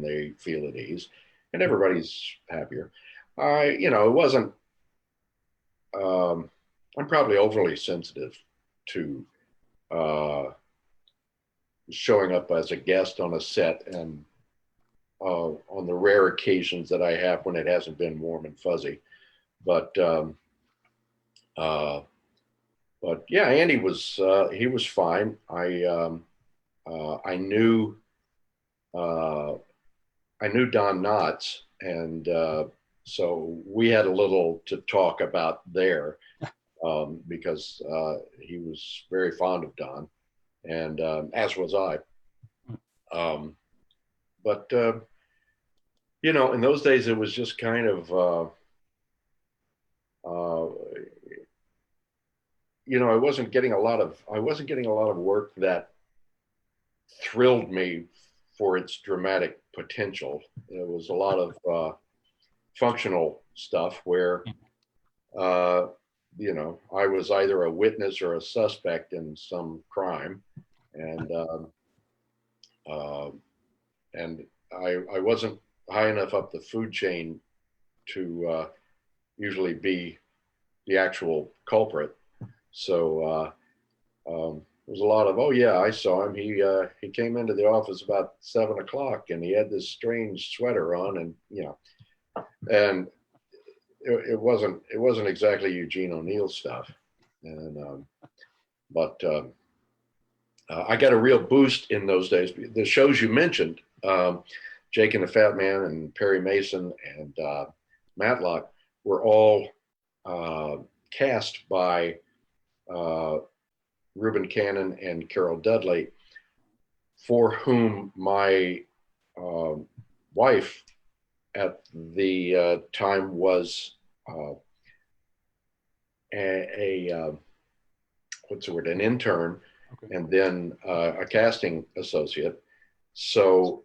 they feel at ease, and everybody's happier. It wasn't. I'm probably overly sensitive to showing up as a guest on a set, and on the rare occasions that I have when it hasn't been warm and fuzzy. But uh, yeah, Andy was he was fine. I knew I knew Don Knotts, and so we had a little to talk about there, because he was very fond of Don, and as was I. Um, but in those days, it was just kind of uh, I wasn't getting a lot of work that thrilled me for its dramatic potential. There was a lot of functional stuff where uh, I was either a witness or a suspect in some crime, and uh, and I wasn't high enough up the food chain to usually be the actual culprit. So there was a lot of, oh yeah, I saw him. He came into the office about 7 o'clock, and he had this strange sweater on, and and it wasn't exactly Eugene O'Neill stuff, and but I got a real boost in those days. The shows you mentioned, Jake and the Fat Man and Perry Mason and Matlock, were all cast by Reuben Cannon and Carol Dudley, for whom my wife at the time was what's the word, an intern, okay, and then a casting associate. So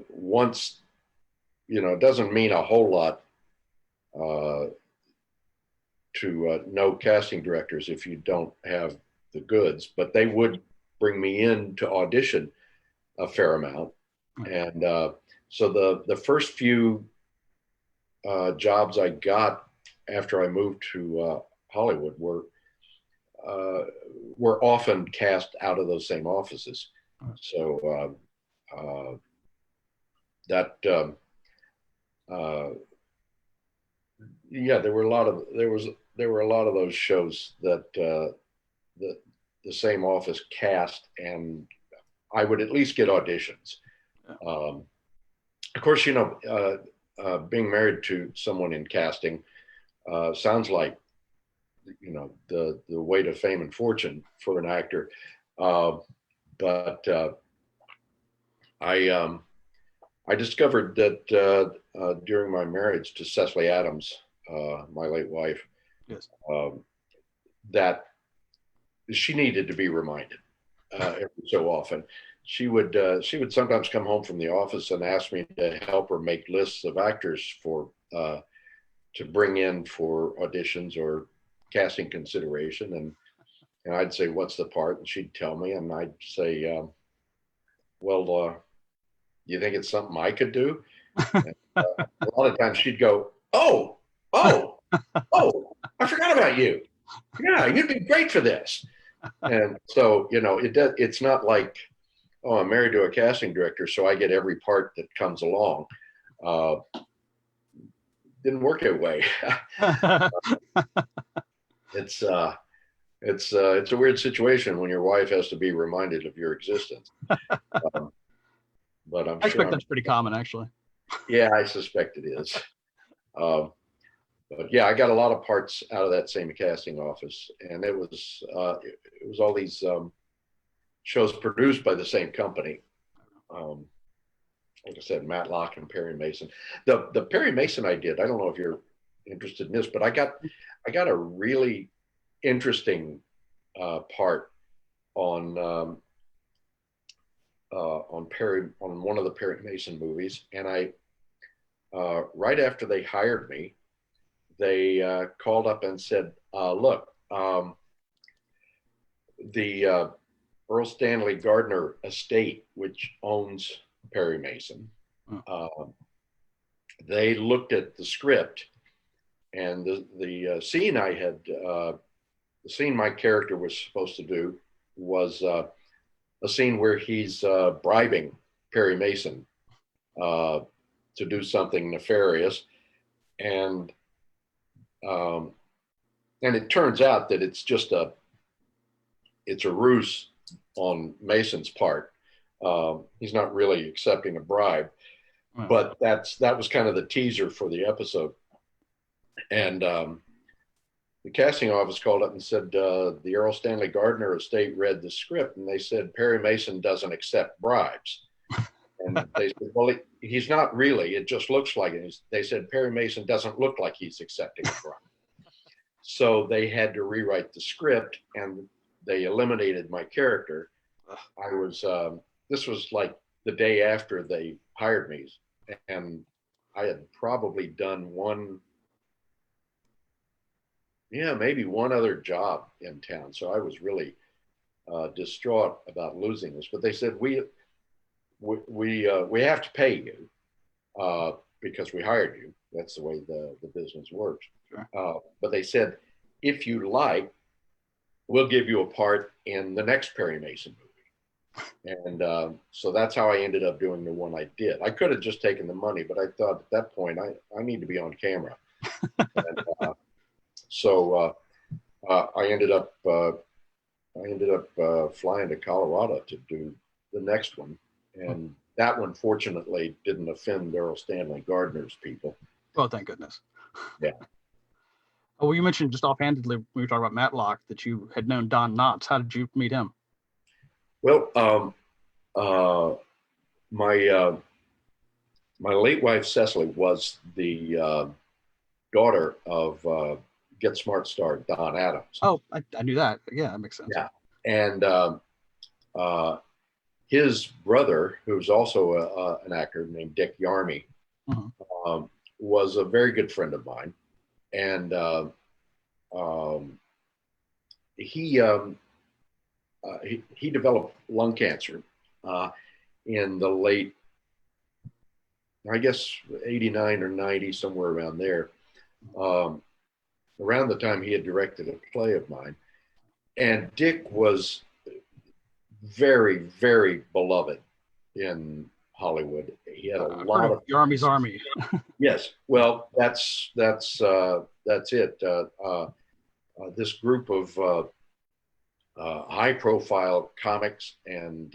once, it doesn't mean a whole lot to know casting directors if you don't have the goods, but they would bring me in to audition a fair amount. And so the first few jobs I got after I moved to Hollywood were often cast out of those same offices. So that yeah, there were a lot of those shows that the same office cast, and I would at least get auditions. Of course, being married to someone in casting sounds like the way to fame and fortune for an actor, but I discovered that during my marriage to Cecily Adams, my late wife, yes, that she needed to be reminded every so often. She would sometimes come home from the office and ask me to help her make lists of actors for to bring in for auditions or casting consideration, and I'd say, "What's the part?" And she'd tell me, and I'd say, "Well, you think it's something I could do?" And, a lot of times she'd go, "Oh, I forgot about you. Yeah, you'd be great for this." And so, it's not like, oh, I'm married to a casting director, so I get every part that comes along. Didn't work that way. It's a weird situation when your wife has to be reminded of your existence. But I expect that's pretty common, actually. Yeah, I suspect it is. But yeah, I got a lot of parts out of that same casting office, and it was all these shows produced by the same company. Like I said, Matlock and Perry Mason. The Perry Mason I did, I don't know if you're interested in this, but I got a really interesting part on one of the Perry Mason movies, and I right after they hired me, they called up and said, "Look, the Earl Stanley Gardner estate, which owns Perry Mason. They looked at the script, and the scene the scene my character was supposed to do was a scene where he's bribing Perry Mason to do something nefarious, and it turns out that it's a ruse on Mason's part. He's not really accepting a bribe, but that was kind of the teaser for the episode. And the casting office called up and said the Earl Stanley Gardner estate read the script, and they said Perry Mason doesn't accept bribes. And they said, well, he's not really. It just looks like it. They said Perry Mason doesn't look like he's accepting a bribe. So they had to rewrite the script, and they eliminated my character. This was like the day after they hired me, and I had probably done maybe one other job in town. So I was really distraught about losing this. But they said we have to pay you because we hired you. That's the way the business works. Sure. But they said, if you like, we'll give you a part in the next Perry Mason movie. And so that's how I ended up doing the one I did. I could have just taken the money, but I thought at that point I need to be on camera. And, so I ended up flying to Colorado to do the next one, and that one fortunately didn't offend Earl Stanley Gardner's people. Oh, thank goodness. Yeah. Oh, well, you mentioned just offhandedly when we were talking about Matlock that you had known Don Knotts. How did you meet him? Well, my late wife Cecily was the daughter of Get Smart star Don Adams. Oh, I knew that. Yeah, that makes sense. Yeah, and his brother, who's also an actor named Dick Yarmy, was a very good friend of mine, and he developed lung cancer in the late, I guess, 89 or 90, somewhere around there. Around the time he had directed a play of mine. And Dick was very, very beloved in Hollywood. He had a lot of Yarmy's Army. Yes, well, that's it. This group of high-profile comics and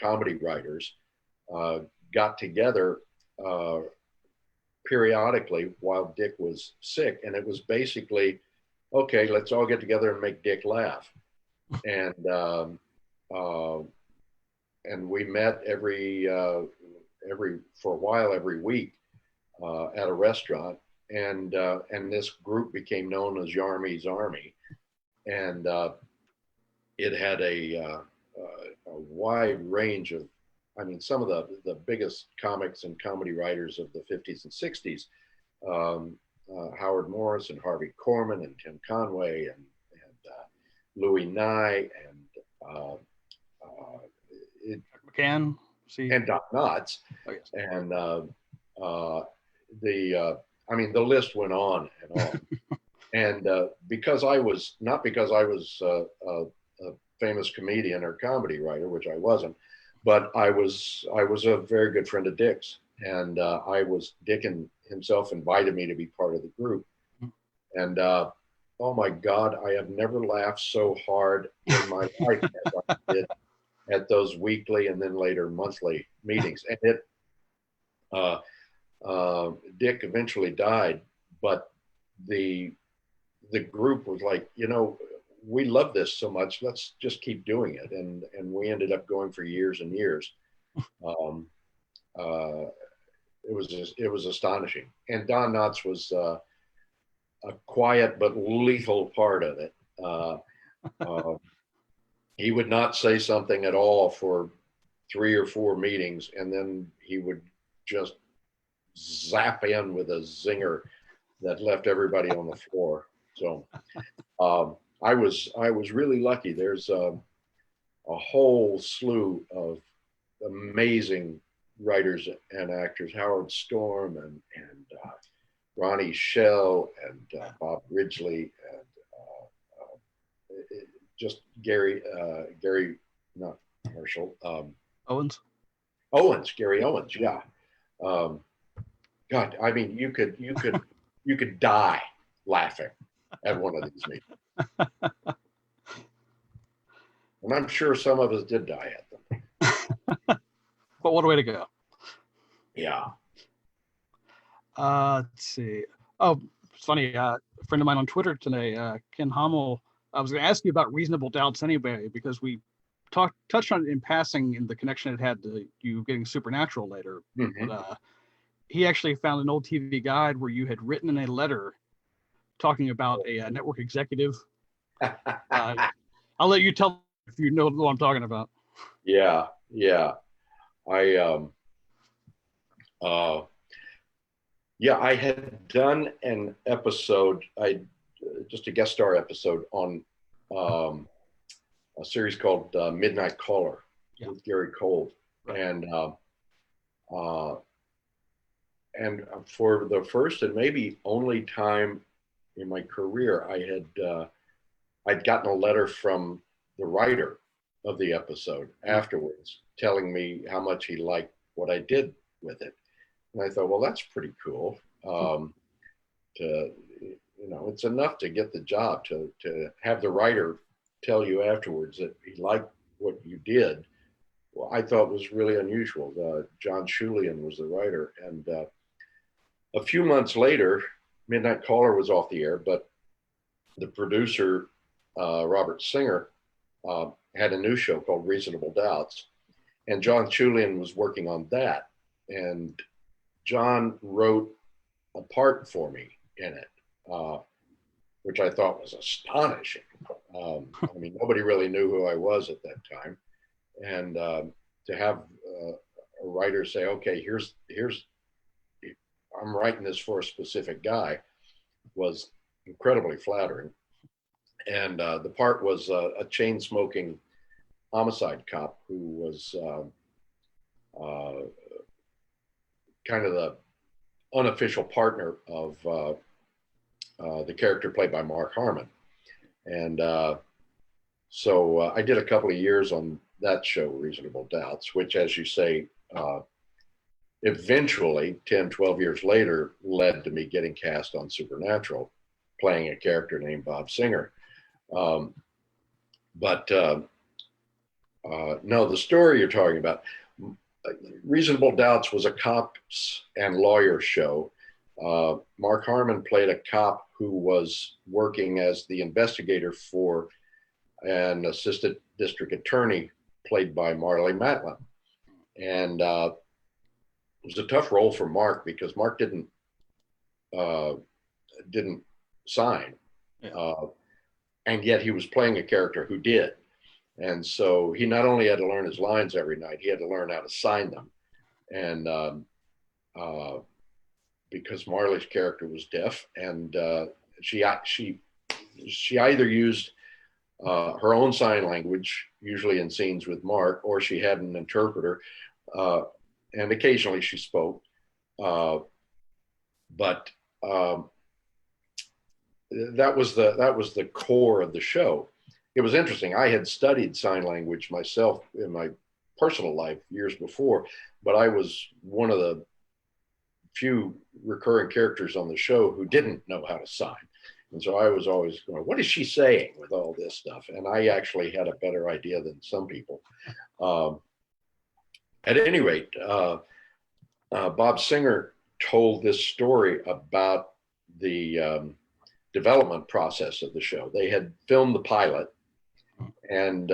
comedy writers got together periodically while Dick was sick, and it was basically, okay, let's all get together and make Dick laugh. And we met every for a while every week at a restaurant, and this group became known as Yarmy's Army, and it had a wide range of, I mean, some of the biggest comics and comedy writers of the 50s and 60s, Howard Morris and Harvey Korman and Tim Conway and Louis Nye and McCann and Don Knotts. Oh, yes. And I mean, the list went on and on. And because I was a famous comedian or comedy writer, which I wasn't, but I was a very good friend of Dick's, and Dick and himself invited me to be part of the group, and oh my God, I have never laughed so hard in my life as I did at those weekly and then later monthly meetings. And Dick eventually died, but the group was like, we love this so much, let's just keep doing it. And we ended up going for years and years. It was astonishing. And Don Knotts was a quiet but lethal part of it. He would not say something at all for 3 or 4 meetings, and then he would just zap in with a zinger that left everybody on the floor. So I was really lucky. There's a whole slew of amazing writers and actors, Howard Storm and Ronnie Shell and Bob Ridgely and just Gary, not Marshall, Gary Owens, yeah. God, I mean, you could die laughing at one of these meetings. And I'm sure some of us did die at them. But what a way to go. Yeah. Let's see. Oh, it's funny. A friend of mine on Twitter today, Ken Hummel, I was going to ask you about Reasonable Doubts anyway, because we touched on it in passing in the connection it had to you getting Supernatural later. Mm-hmm. But he actually found an old TV guide where you had written in a letter talking about a network executive. I'll let you tell if you know what I'm talking about. Yeah. I had done an episode, just a guest star episode on a series called Midnight Caller with Gary Cole, right. And for the first and maybe only time in my career, I'd gotten a letter from the writer of the episode afterwards telling me how much he liked what I did with it. And I thought, well, that's pretty cool. It's enough to get the job to have the writer tell you afterwards that he liked what you did. Well, I thought was really unusual. John Schulian was the writer. And a few months later, Midnight Caller was off the air, but the producer, Robert Singer, had a new show called Reasonable Doubts. And John Schulian was working on that. And John wrote a part for me in it, which I thought was astonishing. I mean, nobody really knew who I was at that time. And to have a writer say, okay, here's, I'm writing this for a specific guy, was incredibly flattering. And the part was a chain smoking homicide cop who was kind of the unofficial partner of the character played by Mark Harmon. And so I did a couple of years on that show, Reasonable Doubts, which, as you say, eventually 10, 12 years later led to me getting cast on Supernatural, playing a character named Bob Singer. No, the story you're talking about, Reasonable Doubts was a cops and lawyers show. Mark Harmon played a cop who was working as the investigator for an assistant district attorney played by Marley Matlock. And it was a tough role for Mark because Mark didn't sign. Yeah. And yet he was playing a character who did. And so he not only had to learn his lines every night, he had to learn how to sign them. And because Marley's character was deaf, and she either used her own sign language, usually in scenes with Mark, or she had an interpreter, and occasionally she spoke. But that was the core of the show. It was interesting. I had studied sign language myself in my personal life years before, but I was one of the few recurring characters on the show who didn't know how to sign. And so I was always going, what is she saying with all this stuff? And I actually had a better idea than some people. At any rate, Bob Singer told this story about the development process of the show. They had filmed the pilot, and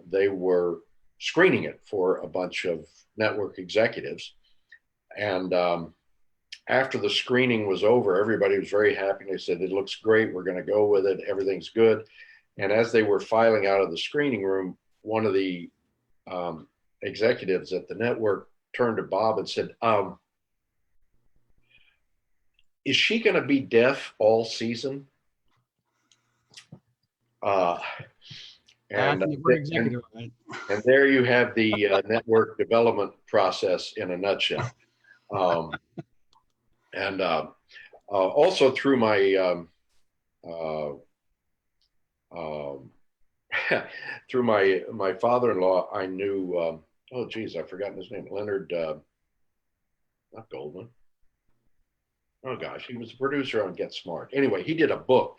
they were screening it for a bunch of network executives. And after the screening was over, everybody was very happy. They said, it looks great. We're going to go with it. Everything's good. And as they were filing out of the screening room, one of the executives at the network turned to Bob and said, is she going to be deaf all season? And network executive, right? and there you have the network development process in a nutshell. Um, and also through my uh, um, through my father-in-law, I knew. Oh, geez, I've forgotten his name. Leonard, not Goldman. Oh gosh, he was a producer on Get Smart. Anyway, he did a book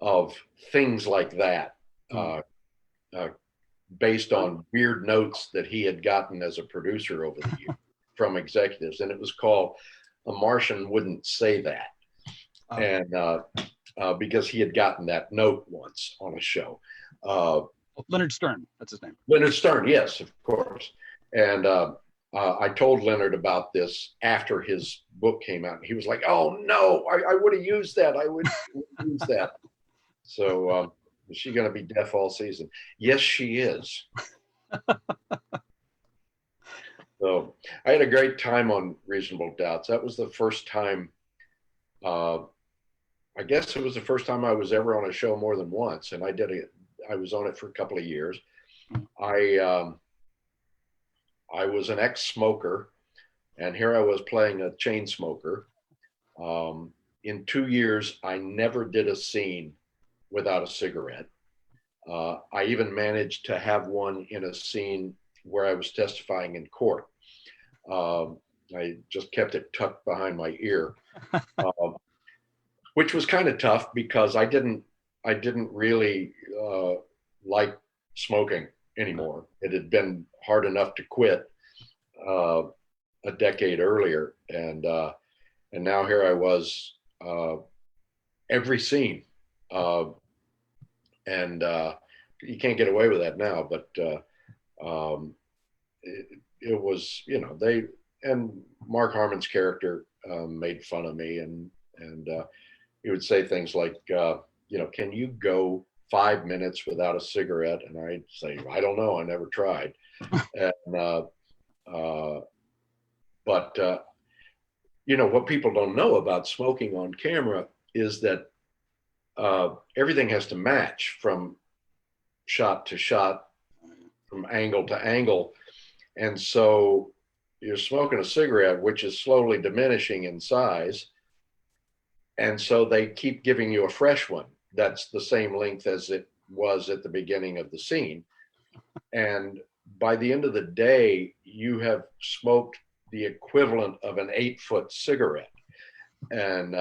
of things like that, uh, uh, based on weird notes that he had gotten as a producer over the years from executives, and it was called "A Martian Wouldn't Say That," and because he had gotten that note once on a show. Leonard Stern, that's his name. Leonard Stern, yes, of course. And I told Leonard about this after his book came out. And he was like, "Oh no, I would have used that. I would use that." So is she going to be deaf all season? Yes, she is. So I had a great time on Reasonable Doubts. That was the first time. I guess it was the first time I was ever on a show more than once, and I was on it for a couple of years. I was an ex-smoker, and here I was playing a chain smoker. In 2 years, I never did a scene without a cigarette. I even managed to have one in a scene where I was testifying in court. I just kept it tucked behind my ear, which was kind of tough because I didn't really like smoking anymore. It had been hard enough to quit a decade earlier, and now here I was, every scene, and you can't get away with that now. But it was, they and Mark Harmon's character made fun of me, and he would say things like, can you go 5 minutes without a cigarette? And I'd say, I don't know, I never tried. And but what people don't know about smoking on camera is that everything has to match from shot to shot, from angle to angle. And so you're smoking a cigarette, which is slowly diminishing in size. And so they keep giving you a fresh one that's the same length as it was at the beginning of the scene. And by the end of the day, you have smoked the equivalent of an 8-foot cigarette. And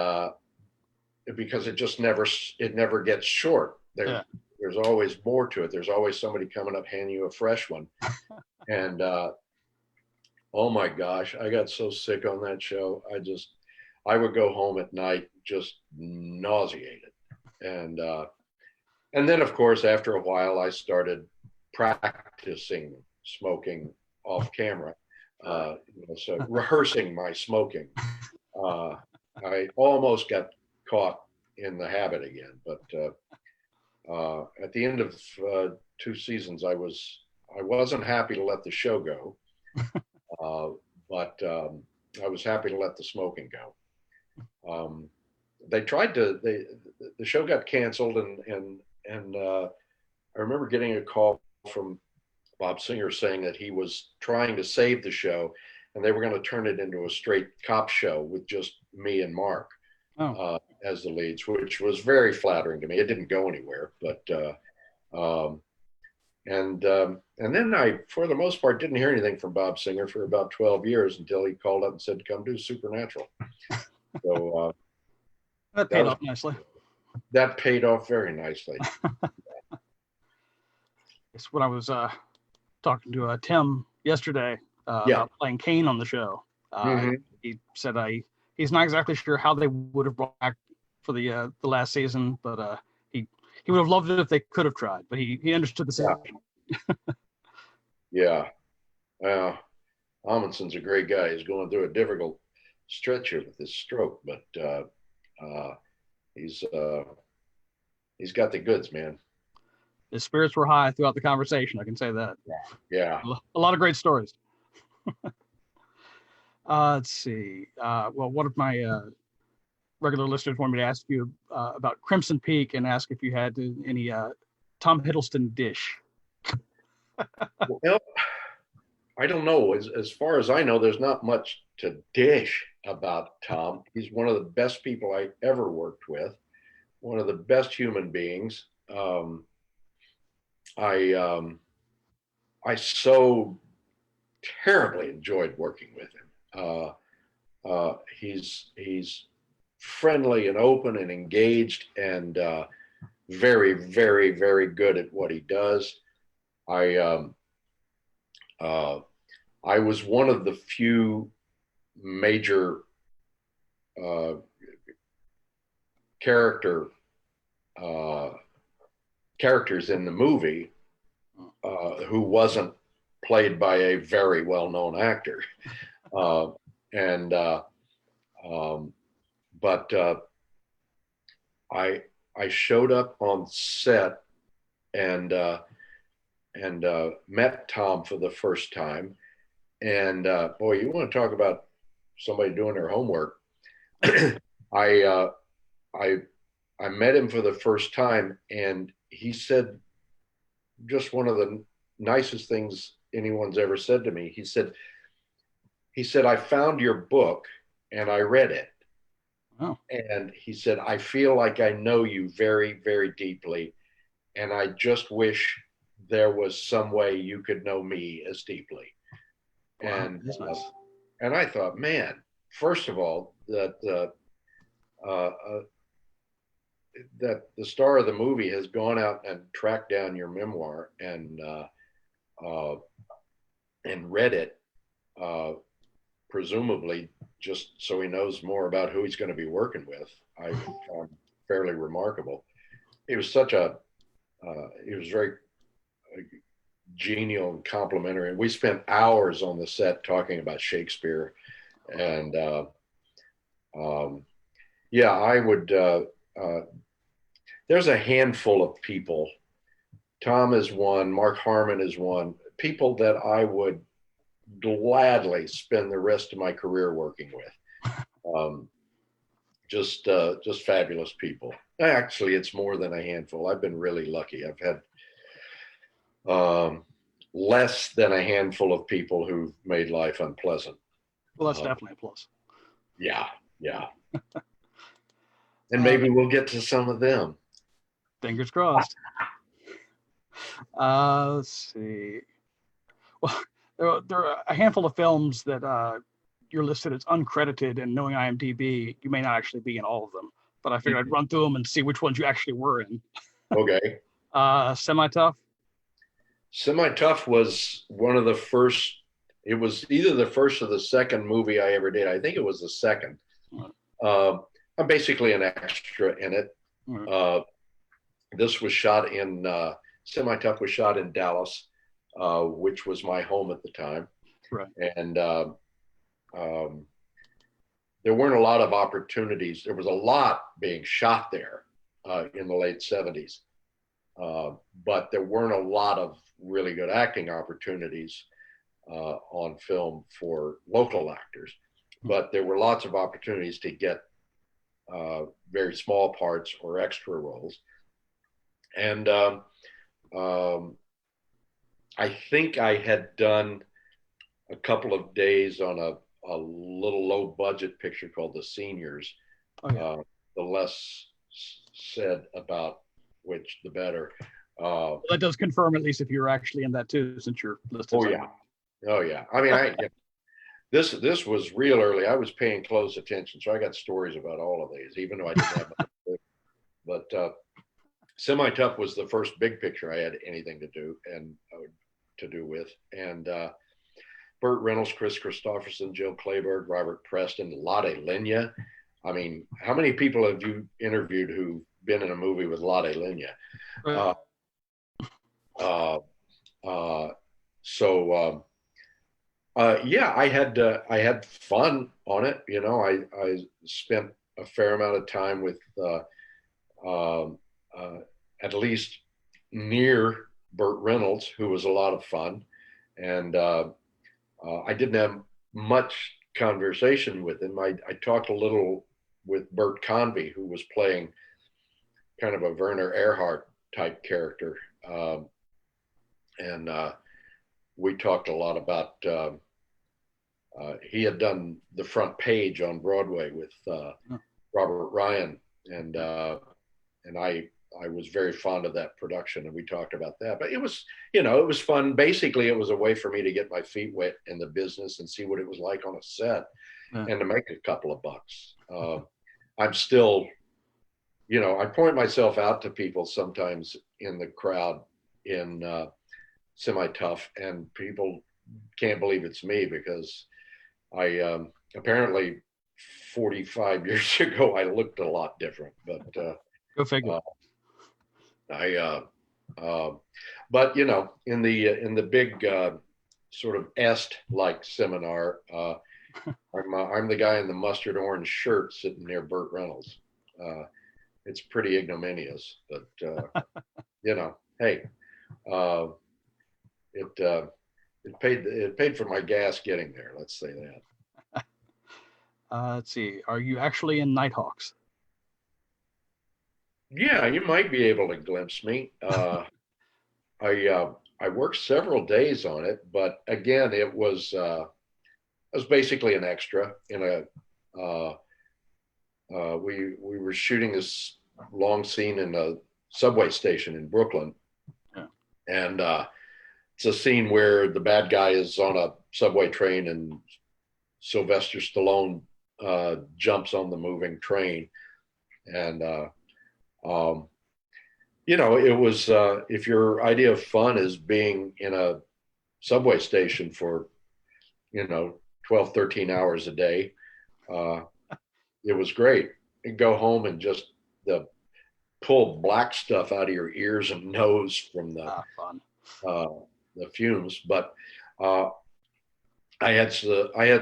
because it never gets short. There's always more to it. There's always somebody coming up handing you a fresh one. And oh my gosh, I got so sick on that show. I would go home at night just nauseated. And then of course, after a while, I started practicing smoking off camera. So rehearsing my smoking. I almost got caught in the habit again, but at the end of 2 seasons, I wasn't happy to let the show go, but I was happy to let the smoking go. The show got canceled, and I remember getting a call from Bob Singer saying that he was trying to save the show, and they were going to turn it into a straight cop show with just me and Mark as the leads, which was very flattering to me. It didn't go anywhere, but and then I, for the most part, didn't hear anything from Bob Singer for about 12 years until he called up and said, "Come do Supernatural." So that paid off nicely. That paid off very nicely. It's when I was talking to Tim yesterday about playing Kane on the show. He said he's not exactly sure how they would have brought back for the last season, but he would have loved it if they could have tried. But he understood the situation. Yeah. Amundsen's a great guy. He's going through a difficult stretch here with his stroke, but he's got the goods, man. His spirits were high throughout the conversation. I can say that. Yeah. A lot of great stories. Let's see. Well, one of my regular listeners wanted me to ask you about Crimson Peak and ask if you had any Tom Hiddleston dish? Well, I don't know. As far as I know, there's not much to dish about Tom. He's one of the best people I ever worked with, one of the best human beings. I so terribly enjoyed working with him. He's friendly and open and engaged and very, very, very good at what he does. I I was one of the few major uh, character uh, characters in the movie who wasn't played by a very well-known actor, uh, and but I showed up on set and met Tom for the first time. And boy, you want to talk about somebody doing their homework. I, uh, I, I met him for the first time, and he said just one of the nicest things anyone's ever said to me. He said, I found your book and I read it. Oh. And he said, I feel like I know you very, very deeply. And I just wish there was some way you could know me as deeply. Wow, And nice. And I thought, man, first of all, that the star of the movie has gone out and tracked down your memoir uh, and read it, presumably just so he knows more about who he's going to be working with. I found fairly remarkable. He was such a he was very genial and complimentary. We spent hours on the set talking about Shakespeare, and yeah, I would. There's a handful of people. Tom is one. Mark Harmon is one. People that I would gladly spend the rest of my career working with. Just fabulous people. Actually, it's more than a handful. I've been really lucky. I've had less than a handful of people who've made life unpleasant. Well, that's definitely a plus. Yeah, yeah. And maybe we'll get to some of them. Fingers crossed. Let's see. Well, there are a handful of films that you're listed as uncredited, and knowing IMDb, you may not actually be in all of them. But I figured I'd run through them and see which ones you actually were in. Okay. Semi-Tough. Semi-Tough was one of the first. It was either the first or the second movie I ever did. I think it was the second. I'm basically an extra in it. This was shot in Semi-Tough was shot in Dallas, which was my home at the time. Right. And there weren't a lot of opportunities. There was a lot being shot there in the late 70s, but there weren't a lot of really good acting opportunities on film for local actors. But there were lots of opportunities to get very small parts or extra roles. And I think I had done a couple of days on a little low budget picture called The Seniors. The less said about which, the better. Well, that does confirm, at least, if you're actually in that too, since you're listed. Oh yeah, oh yeah. I mean, this was real early. I was paying close attention, so I got stories about all of these, even though I didn't have much. But Semi-Tough was the first big picture I had anything to do with, and Burt Reynolds, Chris Christopherson, Joe Clayburgh, Robert Preston, Lotte Lenya. I mean, how many people have you interviewed who've been in a movie with Lotte Lenya? Yeah, I had fun on it. You know, I spent a fair amount of time with at least near Burt Reynolds, who was a lot of fun, and I didn't have much conversation with him. I talked a little with Bert Convy, who was playing kind of a Werner Erhard type character and we talked a lot about. He had done the front page on Broadway with Robert Ryan, and I was very fond of that production, and we talked about that. But it was, it was fun. Basically, it was a way for me to get my feet wet in the business and see what it was like on a set, and to make a couple of bucks. I'm still, I point myself out to people sometimes in the crowd in Semi-Tough, and people can't believe it's me because I apparently 45 years ago I looked a lot different, but go figure. But in the big sort of Est-like seminar, I'm the guy in the mustard orange shirt sitting near Burt Reynolds. It's pretty ignominious, but hey, it paid for my gas getting there. Let's say that. Let's see. Are you actually in Nighthawks? Yeah, you might be able to glimpse me. I worked several days on it, but again, it was basically an extra in a. We were shooting this long scene in a subway station in Brooklyn, and it's a scene where the bad guy is on a subway train and Sylvester Stallone jumps on the moving train, and it was if your idea of fun is being in a subway station for 12, 13 hours a day, it was great. And go home and just pull black stuff out of your ears and nose from the fumes. But I had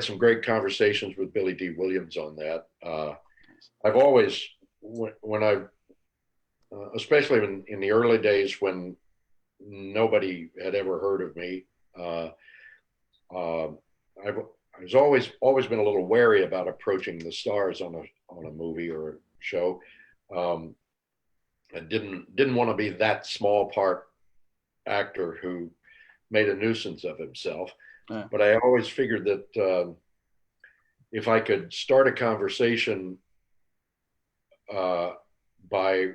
some great conversations with Billy D. Williams on that. I've always, when I, especially in the early days when nobody had ever heard of me, I was always been a little wary about approaching the stars on a movie or a show. I didn't want to be that small part actor who made a nuisance of himself. Yeah. But I always figured that if I could start a conversation by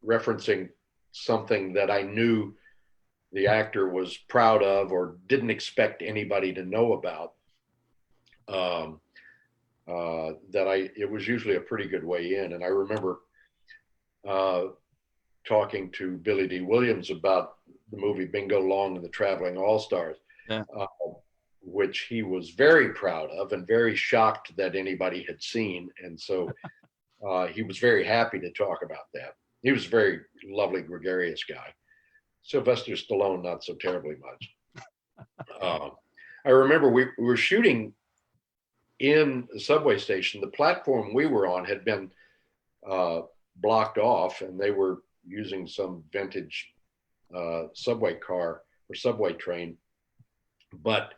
referencing something that I knew the actor was proud of or didn't expect anybody to know about, it was usually a pretty good way in. And I remember talking to Billy D. Williams about the movie Bingo Long and the Traveling All-Stars, which he was very proud of and very shocked that anybody had seen. And so he was very happy to talk about that. He was a very lovely, gregarious guy. Sylvester Stallone, not so terribly much. I remember we were shooting in the subway station. The platform we were on had been blocked off, and they were using some vintage subway car or subway train. But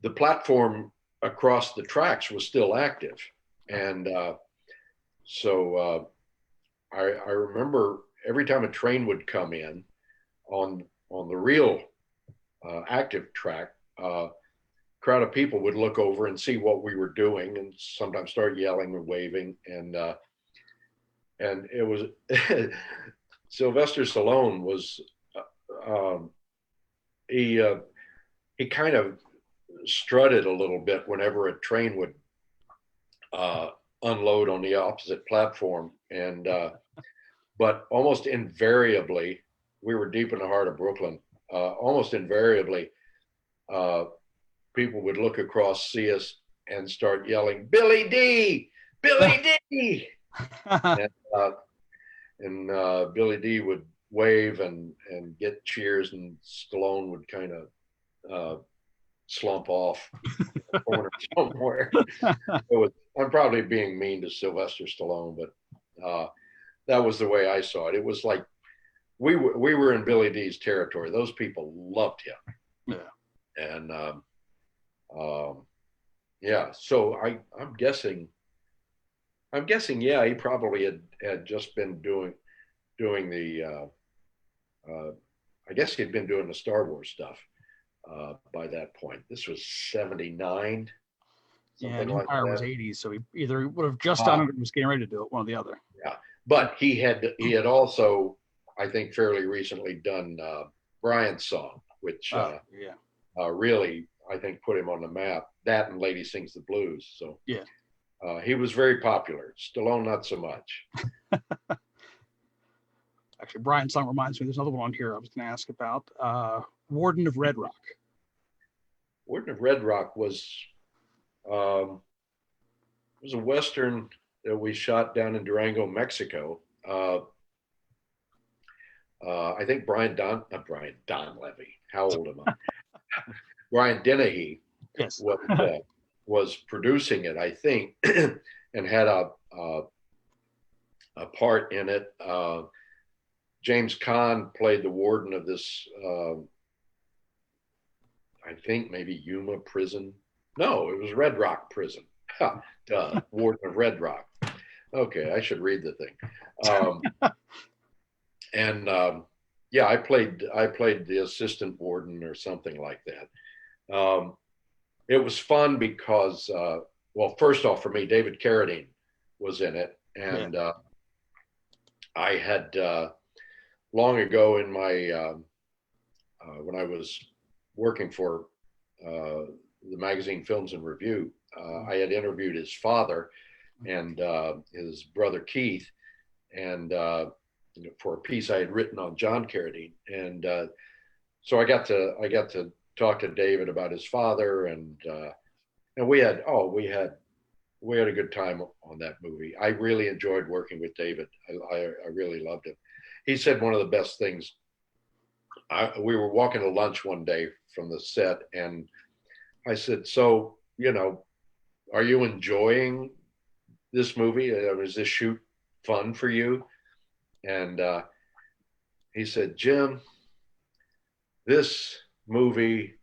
the platform across the tracks was still active. And so I remember every time a train would come in on the real active track, crowd of people would look over and see what we were doing and sometimes start yelling or waving. And it was Sylvester Stallone was he kind of strutted a little bit whenever a train would unload on the opposite platform. And but almost invariably, we were deep in the heart of Brooklyn. Almost invariably, people would look across, see us, and start yelling, "Billy D! Billy D!" and Billy D would wave and get cheers, and Stallone would kind of slump off in the corner somewhere. I'm probably being mean to Sylvester Stallone, but that was the way I saw it. It was like we were in Billy D's territory. Those people loved him. Yeah. And yeah, so I'm guessing, yeah, he probably had just been doing the I guess he'd been doing the Star Wars stuff by that point. This was 79, Yeah, and something like Empire was that. 80s, so he either would have just done it or was getting ready to do it, one or the other. Yeah, but he had also, I think, fairly recently done Brian's Song, which Yeah. really, I think, put him on the map. That and Lady Sings the Blues. So Yeah. he was very popular. Stallone, not so much. Actually, Brian's Song reminds me, there's another one on here I was going to ask about. Warden of Red Rock. Warden of Red Rock was a Western that we shot down in Durango, Mexico. I think Brian Donlevy. How old am I? Brian Dennehy Yes. was producing it, I think, and had a part in it. James Caan played the warden of this, I think maybe Yuma prison. No, it was Red Rock prison. Duh, warden of Red Rock. Okay, I should read the thing. And yeah, I played the assistant warden or something like that. It was fun because, well, first off, for me, David Carradine was in it, and I had long ago in my when I was working for the magazine Films and Review, I had interviewed his father and his brother Keith, and for a piece I had written on John Carradine, and so I got to talk to David about his father, and we had a good time on that movie. I really enjoyed working with David. I really loved him. He said one of the best things. We were walking to lunch one day from the set, and I said, "So, are you enjoying this movie? Was this shoot fun for you?" And he said, "Jim, this movie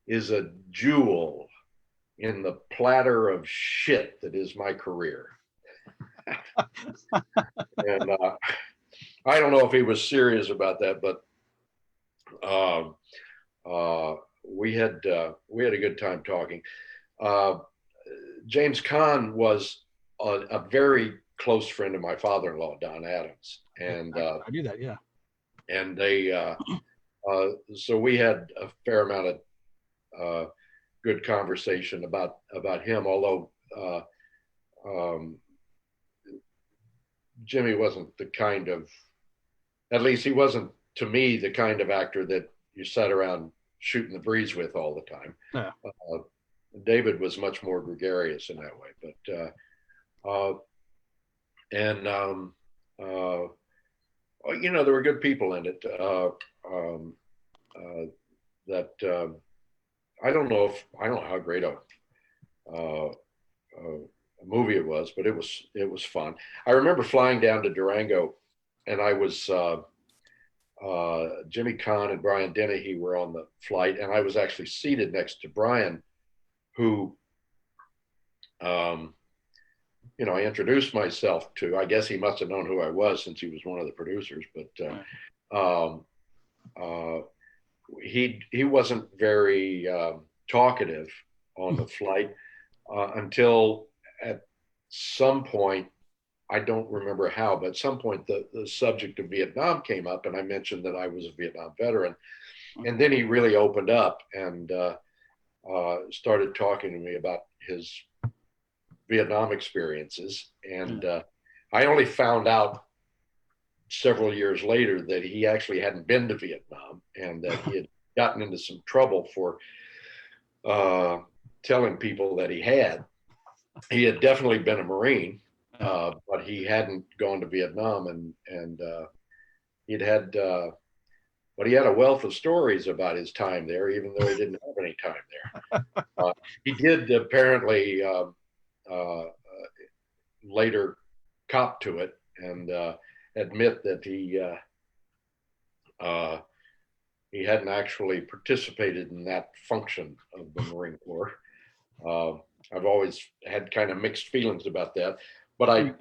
is a jewel in the platter of shit that is my career." And I don't know if he was serious about that, but we had a good time talking. James Caan was a very close friend of my father-in-law, Don Adams, and I do that, yeah. And they so we had a fair amount of good conversation about him, although Jimmy wasn't the kind of, at least he wasn't to me the kind of actor that you sat around shooting the breeze with all the time. Yeah. David was much more gregarious in that way, but there were good people in it. That I don't know how great a movie it was, but it was fun. I remember flying down to Durango, and I was Jimmy Caan and Brian Dennehy were on the flight, and I was actually seated next to Brian, who I introduced myself to. I guess he must have known who I was since he was one of the producers, but he wasn't very talkative on the flight until at some point, I don't remember how, but at some point the subject of Vietnam came up, and I mentioned that I was a Vietnam veteran, and then he really opened up and started talking to me about his Vietnam experiences. And I only found out several years later that he actually hadn't been to Vietnam, and that he had gotten into some trouble for telling people that he had. He had definitely been a Marine, but he hadn't gone to Vietnam, and he had a wealth of stories about his time there, even though he didn't have any time there. He did apparently later cop to it and admit that he hadn't actually participated in that function of the Marine Corps. I've always had kind of mixed feelings about that, but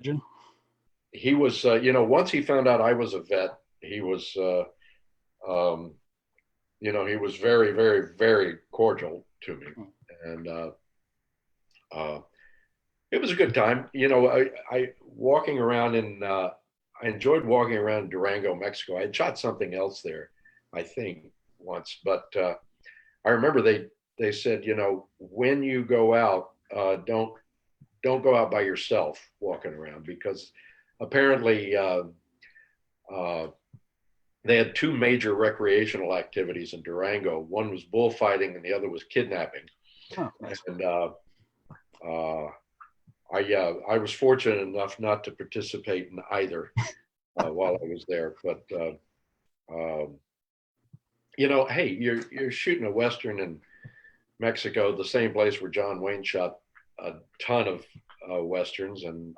he was, once he found out I was a vet, he was he was very, very, very cordial to me, and it was a good time. I walking around I enjoyed walking around Durango, Mexico. I had shot something else there, I think, once, but I remember they said, when you go out, don't go out by yourself walking around, because apparently uh, they had two major recreational activities in Durango. One was bullfighting, and the other was kidnapping. Oh, nice. And uh, I was fortunate enough not to participate in either while I was there. But hey, you're shooting a western in Mexico, the same place where John Wayne shot a ton of westerns, and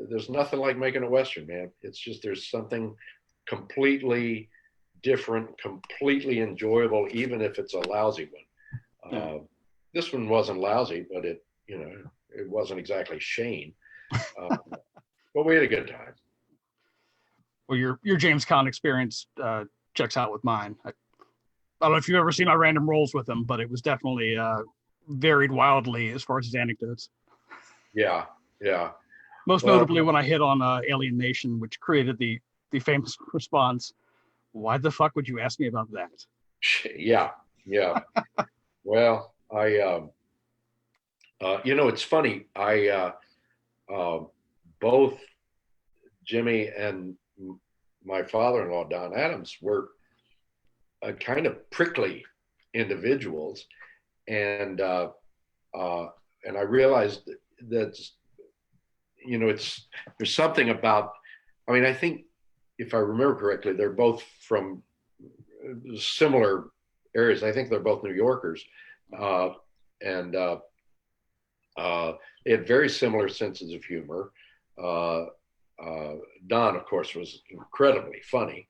there's nothing like making a western, man. It's just there's something completely different, completely enjoyable, even if it's a lousy one. This one wasn't lousy, but it wasn't exactly Shane. But we had a good time. Well, your James Caan experience checks out with mine. I don't know if you've ever seen my random rolls with him, but it was definitely varied wildly as far as his anecdotes. Yeah. Most notably when I hit on Alien Nation, which created the famous response, "Why the fuck would you ask me about that?" Yeah. Well, it's funny. Both Jimmy and my father-in-law, Don Adams, were kind of prickly individuals, and I realized that there's something about. I mean, I think if I remember correctly, they're both from similar areas. I think they're both New Yorkers, and they had very similar senses of humor. Don, of course, was incredibly funny,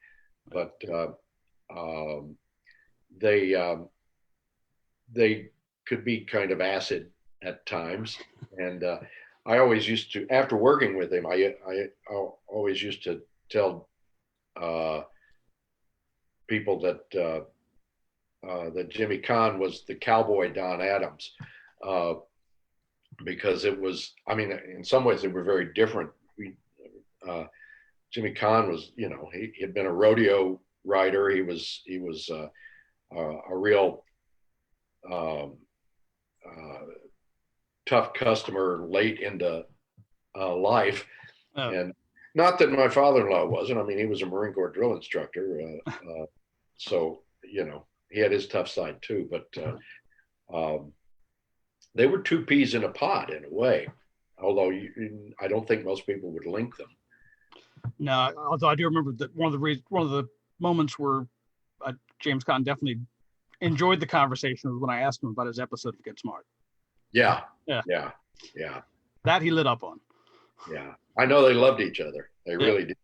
but they could be kind of acid at times, and I always used to, after working with him, I always used to tell people that that Jimmy Caan was the cowboy Don Adams, because it was. I mean, in some ways, they were very different. Jimmy Caan was, he had been a rodeo rider. He was a real tough customer late into life. Oh. And not that my father-in-law wasn't. I mean, he was a Marine Corps drill instructor. So, he had his tough side too, but they were two peas in a pod in a way, although I don't think most people would link them. No, although I do remember that one of the moments where James Caan definitely enjoyed the conversation was when I asked him about his episode of Get Smart. Yeah. That he lit up on. Yeah, I know they loved each other. They really did.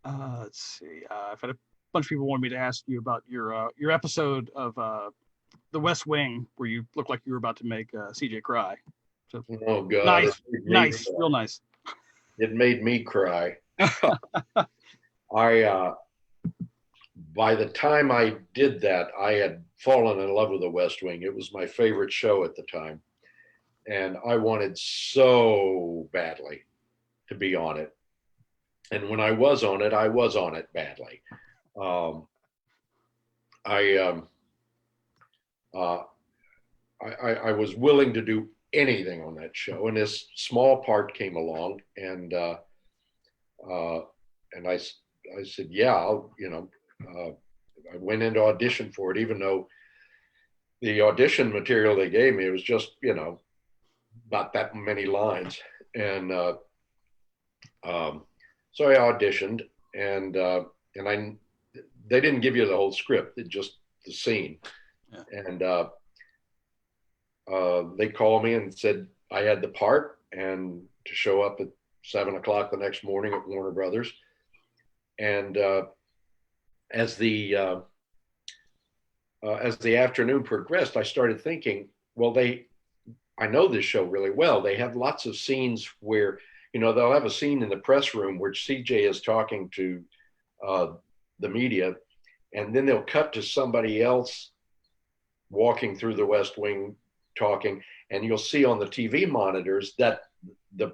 Let's see. I've had a bunch of people wanted me to ask you about your episode of The West Wing, where you looked like you were about to make CJ cry. So, oh God! Nice, real nice. It made me cry. By the time I did that, I had fallen in love with The West Wing. It was my favorite show at the time, and I wanted so badly to be on it. And when I was on it badly. I was willing to do anything on that show, and this small part came along, and I said, yeah, I went into audition for it, even though the audition material they gave me, it was just, about that many lines. And so I auditioned, and they didn't give you the whole script, it just the scene. Yeah. And they called me and said I had the part and to show up at 7:00 the next morning at Warner Brothers. And as the afternoon progressed, I started thinking, well, I know this show really well. They have lots of scenes where, they'll have a scene in the press room where CJ is talking to the media, and then they'll cut to somebody else walking through the West Wing talking, and you'll see on the TV monitors that the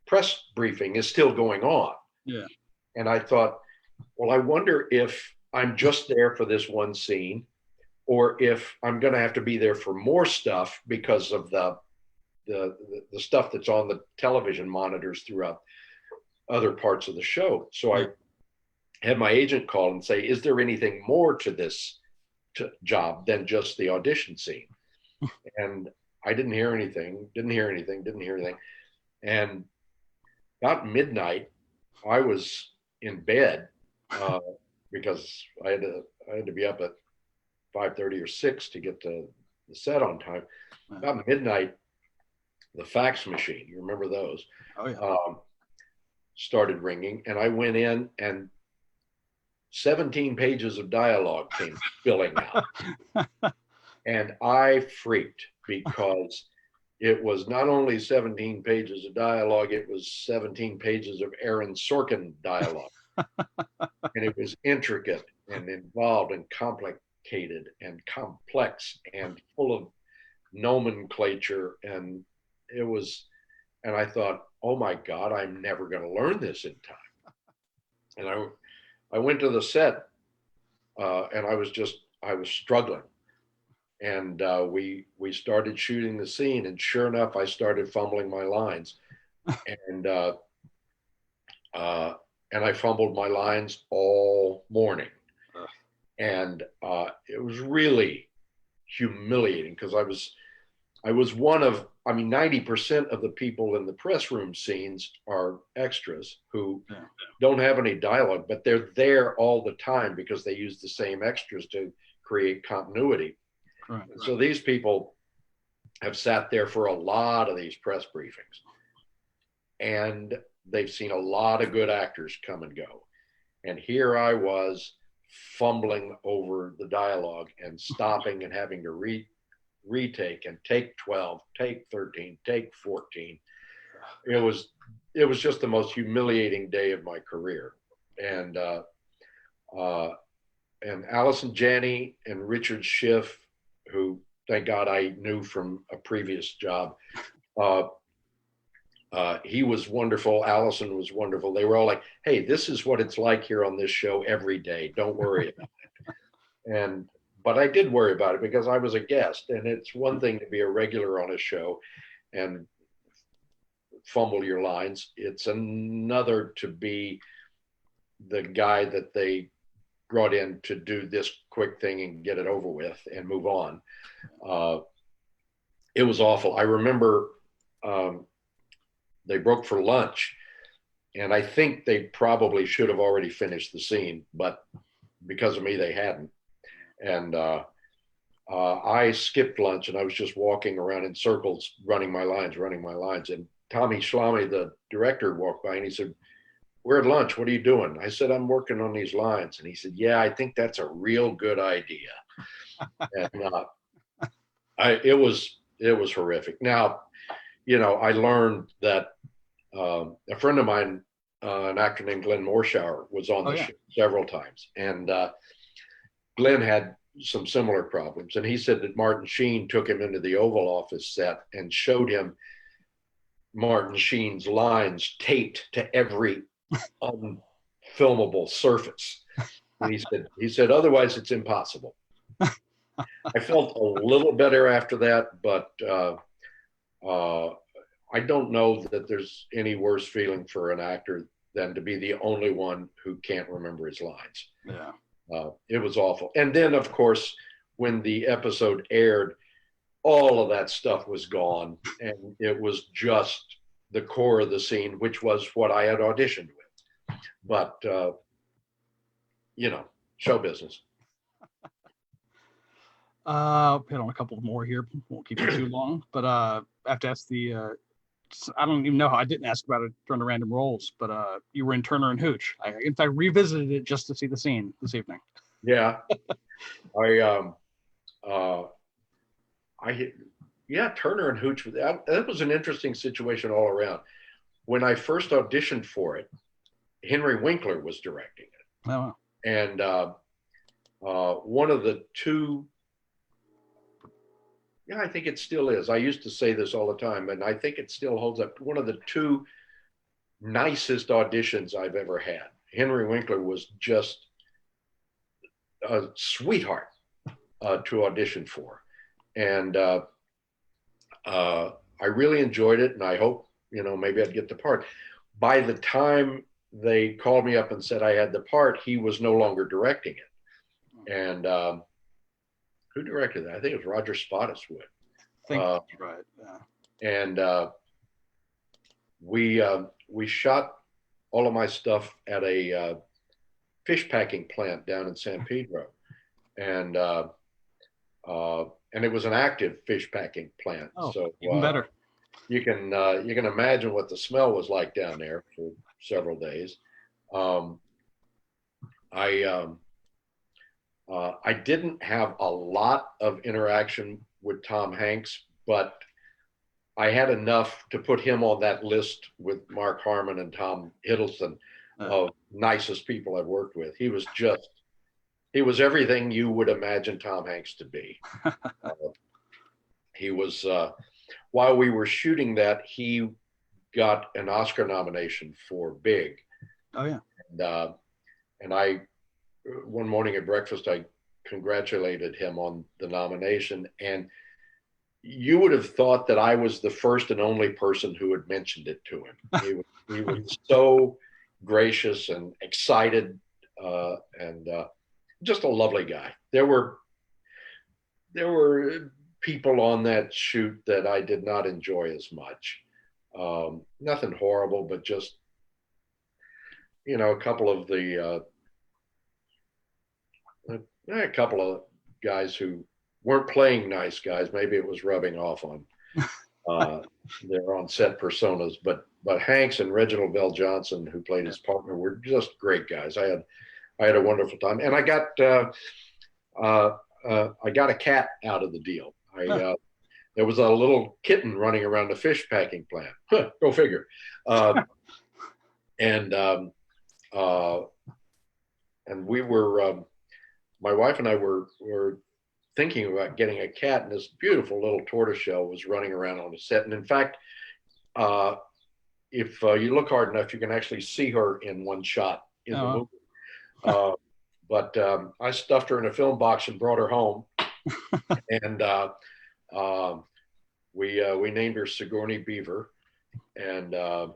press briefing is still going on. Yeah. And I thought, well, I wonder if I'm just there for this one scene, or if I'm going to have to be there for more stuff because of the stuff that's on the television monitors throughout other parts of the show. So I had my agent call and say, is there anything more to this job than just the audition scene? And I didn't hear anything. And about midnight, I was in bed because I had to be up at 5:30 or 6 to get to the set on time. About midnight, the fax machine, you remember those? Oh, yeah. Started ringing, and I went in, and 17 pages of dialogue came spilling out. And I freaked, because it was not only 17 pages of dialogue, it was 17 pages of Aaron Sorkin dialogue. And it was intricate and involved and complicated and complex and full of nomenclature. And I thought, oh my God, I'm never going to learn this in time. And I went to the set, and I was struggling. And we started shooting the scene, and sure enough, I started fumbling my lines, and I fumbled my lines all morning, and it was really humiliating, because I was one of, 90% of the people in the press room scenes are extras who don't have any dialogue, but they're there all the time because they use the same extras to create continuity. Right. So these people have sat there for a lot of these press briefings, and they've seen a lot of good actors come and go. And here I was fumbling over the dialogue and stopping and having to retake and take 12, take 13, take 14. It was just the most humiliating day of my career. And Allison Janney and Richard Schiff, who thank God I knew from a previous job, he was wonderful. Allison was wonderful. They were all like, hey, this is what it's like here on this show every day. Don't worry about it. But I did worry about it because I was a guest, and it's one thing to be a regular on a show and fumble your lines. It's another to be the guy that they brought in to do this quick thing and get it over with and move on. It was awful. I remember they broke for lunch, and I think they probably should have already finished the scene, but because of me, they hadn't. And I skipped lunch, and I was just walking around in circles, running my lines. And Tommy Schlamme, the director, walked by, and he said, we're at lunch. What are you doing? I said, I'm working on these lines. And he said, yeah, I think that's a real good idea. And it was horrific. Now, I learned that a friend of mine, an actor named Glenn Morshower, was on the show several times. And Glenn had some similar problems. And he said that Martin Sheen took him into the Oval Office set and showed him Martin Sheen's lines taped to every unfilmable surface. And he said, otherwise it's impossible. I felt a little better after that, but I don't know that there's any worse feeling for an actor than to be the only one who can't remember his lines. Yeah. It was awful. And then, of course, when the episode aired, all of that stuff was gone, and it was just the core of the scene, which was what I had auditioned with. But, show business. Hit on a couple more here. Won't keep you too long, but I have to ask I don't even know how I didn't ask about it during the random rolls, but you were in Turner and Hooch. I, in fact, revisited it just to see the scene this evening. Yeah. Turner and Hooch, that was an interesting situation all around. When I first auditioned for it, Henry Winkler was directing it. Oh, wow. And one of the two, yeah, I think it still is. I used to say this all the time, and I think it still holds up. One of the two nicest auditions I've ever had. Henry Winkler was just a sweetheart to audition for. And I really enjoyed it, and I hope, maybe I'd get the part. By the time they called me up and said I had the part, he was no longer directing it. And who directed that? I think it was Roger Spottiswoode. I think that's right. Yeah. And we shot all of my stuff at a fish packing plant down in San Pedro, and it was an active fish packing plant. Oh, so even better. You can imagine what the smell was like down there for several days. I didn't have a lot of interaction with Tom Hanks, but I had enough to put him on that list with Mark Harmon and Tom Hiddleston of nicest people I've worked with. He was everything you would imagine Tom Hanks to be. He was, while we were shooting that, he got an Oscar nomination for Big. Oh yeah. And I, one morning at breakfast, I congratulated him on the nomination, and you would have thought that I was the first and only person who had mentioned it to him. He was so gracious and excited, and just a lovely guy. There were people on that shoot that I did not enjoy as much. Nothing horrible, but just, a couple of guys who weren't playing nice guys. Maybe it was rubbing off on their on-set personas. But Hanks and Reginald Bell Johnson, who played his partner, were just great guys. I had a wonderful time, and I got a cat out of the deal. There was a little kitten running around the fish packing plant. Go figure. And we were, my wife and I were thinking about getting a cat, and this beautiful little tortoiseshell was running around on the set. And in fact, if you look hard enough, you can actually see her in one shot in the movie. But I stuffed her in a film box and brought her home, and we named her Sigourney Beaver, and I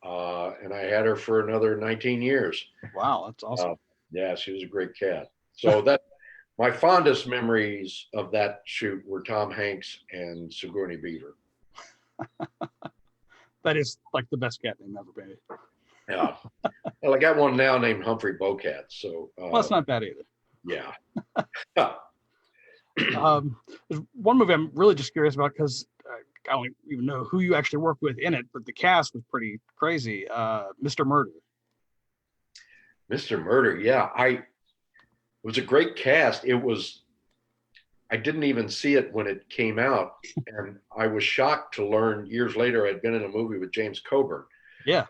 had her for another 19 years. Wow, that's awesome. Yeah, she was a great cat. So that my fondest memories of that shoot were Tom Hanks and Sigourney Beaver. That is like the best cat name ever, baby. Yeah. Well, I got one now named Humphrey Bocat. So well, that's not bad either. Yeah. There's one movie I'm really just curious about because I don't even know who you actually worked with in it, but the cast was pretty crazy. Mr. Murder. Mr. Murder, yeah. It was a great cast. I didn't even see it when it came out, and I was shocked to learn years later I'd been in a movie with James Coburn. Yeah.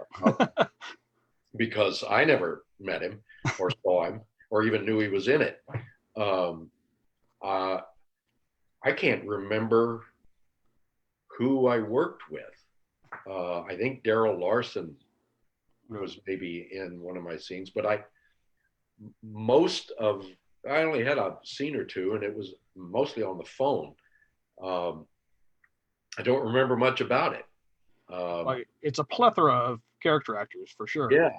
Because I never met him or saw him or even knew he was in it. I can't remember who I worked with. I think Daryl Larson was maybe in one of my scenes, but I only had a scene or two, and it was mostly on the phone. I don't remember much about it. It's a plethora of character actors for sure. Yeah.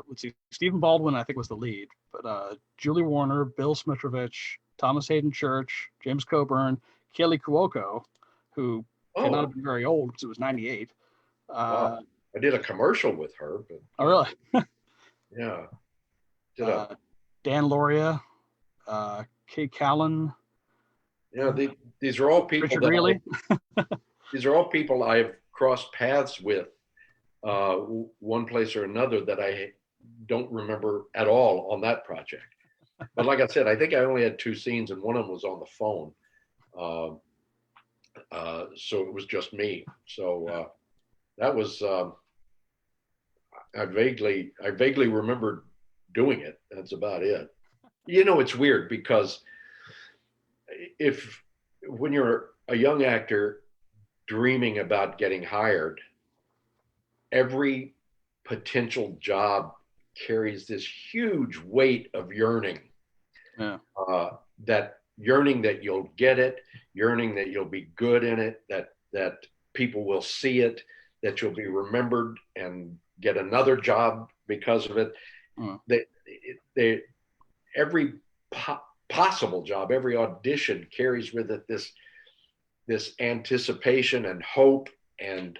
Let's see, Stephen Baldwin, I think, was the lead, but Julie Warner, Bill Smitrovich, Thomas Hayden Church, James Coburn, Kelly Cuoco, who cannot have been very old because it was 98. Wow. I did a commercial with her. But, oh, really? Yeah. Dan Lauria, Kay Callan. Yeah, these are all people. Richard Greeley. These are all people I've crossed paths with one place or another that I don't remember at all on that project. But like I said, I think I only had two scenes, and one of them was on the phone. So it was just me. So that was I vaguely remembered doing it. That's about it. You know, it's weird because if when you're a young actor dreaming about getting hired, every potential job carries this huge weight of yearning. Yeah. That yearning that you'll get it, yearning that you'll be good in it, that people will see it, that you'll be remembered and get another job because of it. Every possible job, every audition carries with it this anticipation and hope and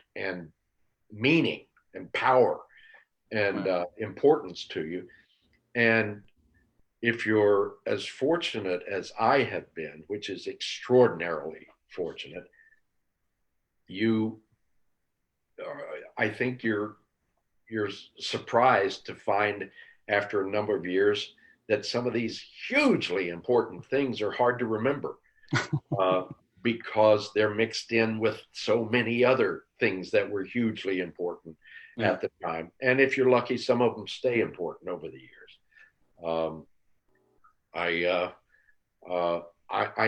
meaning and power and importance to you. And if you're as fortunate as I have been, which is extraordinarily fortunate, I think you're surprised to find after a number of years that some of these hugely important things are hard to remember because they're mixed in with so many other things that were hugely important at the time. And if you're lucky, some of them stay important over the years. I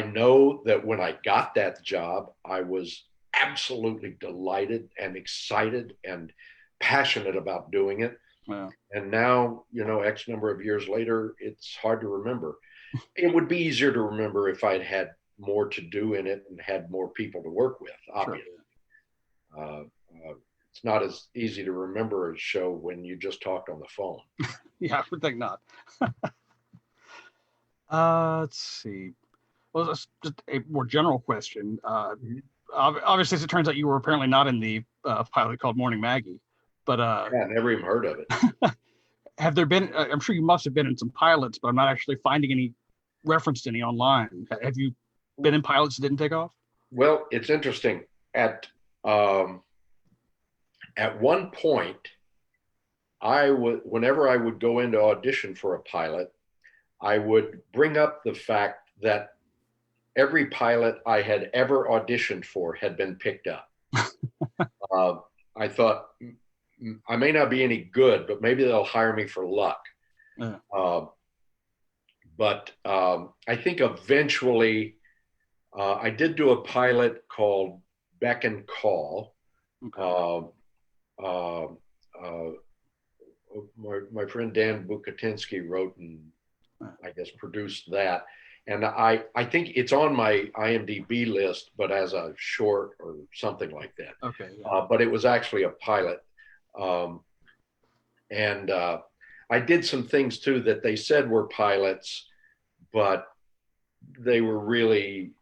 know that when I got that job, I was absolutely delighted and excited and passionate about doing it. Wow. And now, X number of years later, it's hard to remember. It would be easier to remember if I'd had more to do in it and had more people to work with, obviously. Sure. It's not as easy to remember a show when you just talked on the phone. Yeah, I would think not. Let's see. Well, that's just a more general question. Obviously, as it turns out, you were apparently not in the pilot called Morning Maggie, but yeah, I never even heard of it. Have there been? I'm sure you must have been in some pilots, but I'm not actually finding any reference to any online. Have you been in pilots that didn't take off? Well, it's interesting. At one point, whenever I would go into audition for a pilot, I would bring up the fact that every pilot I had ever auditioned for had been picked up. I thought, I may not be any good, but maybe they'll hire me for luck. Yeah. But I think eventually I did do a pilot called Beck and Call. Okay. My friend Dan Bukatinsky wrote and I guess produced that. And I think it's on my IMDb list, but as a short or something like that. Okay. Yeah. But it was actually a pilot. And I did some things too that they said were pilots, but they were really,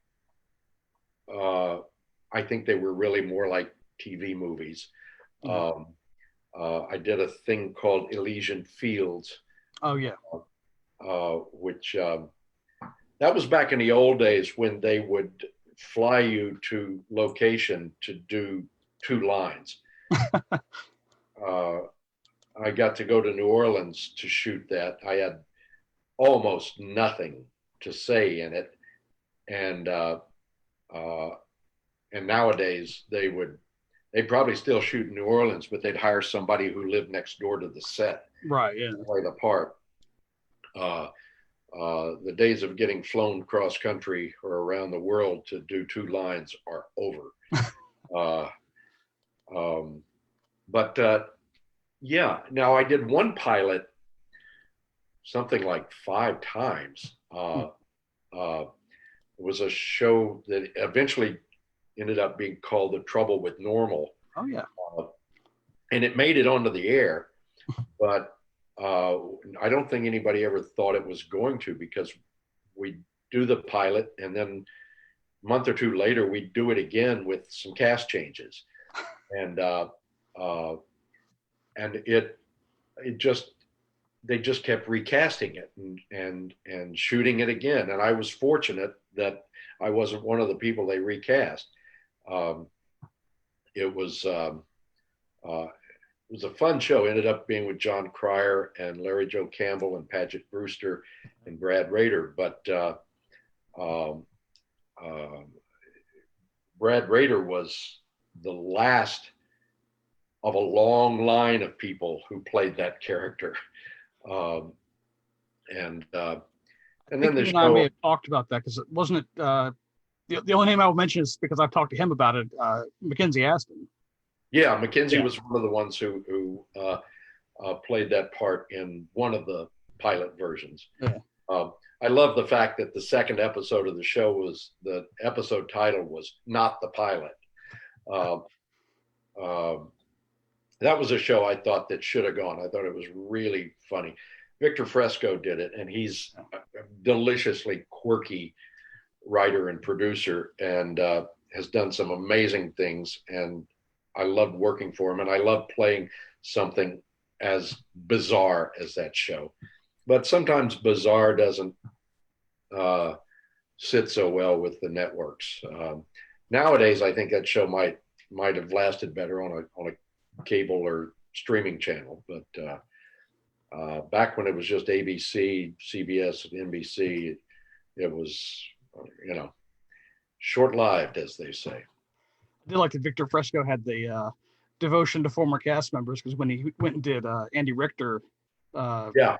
I think they were really more like TV movies. I did a thing called Elysian Fields. Oh, yeah. Which that was back in the old days when they would fly you to location to do 2 lines. I got to go to New Orleans to shoot that. I had almost nothing to say in it. And nowadays they'd probably still shoot in New Orleans, but they'd hire somebody who lived next door to the set. Right, yeah. To play the part. The days of getting flown cross country or around the world to do 2 lines are over. Yeah, now I did one pilot something like 5 times. It was a show that eventually ended up being called The Trouble with Normal. Oh, yeah. And it made it onto the air, but I don't think anybody ever thought it was going to, because we do the pilot and then a month or 2 later we do it again with some cast changes, and they just kept recasting it and shooting it again. And I was fortunate that I wasn't one of the people they recast. It was a fun show. It ended up being with John Cryer and Larry Joe Campbell and Paget Brewster and Brad Rader. But Brad Rader was the last of a long line of people who played that character. And think then the you and I may show. have talked about that because it wasn't it. The only name I will mention is because I've talked to him about it. Mackenzie Aston. Yeah, Mackenzie Yeah. was one of the ones who played that part in one of the pilot versions. Yeah. I love the fact that the second episode of the show was the episode title was not the pilot. Uh, uh, that was a show I thought that should have gone. I thought it was really funny. Victor Fresco did it, and he's a deliciously quirky writer and producer, and has done some amazing things. And I loved working for him, and I love playing something as bizarre as that show. But sometimes bizarre doesn't sit so well with the networks. Nowadays, I think that show might have lasted better on a cable or streaming channel. But back when it was just ABC, CBS, and NBC, it was, short-lived, as they say. I did like that Victor Fresco had the devotion to former cast members because when he went and did Andy Richter, Yeah,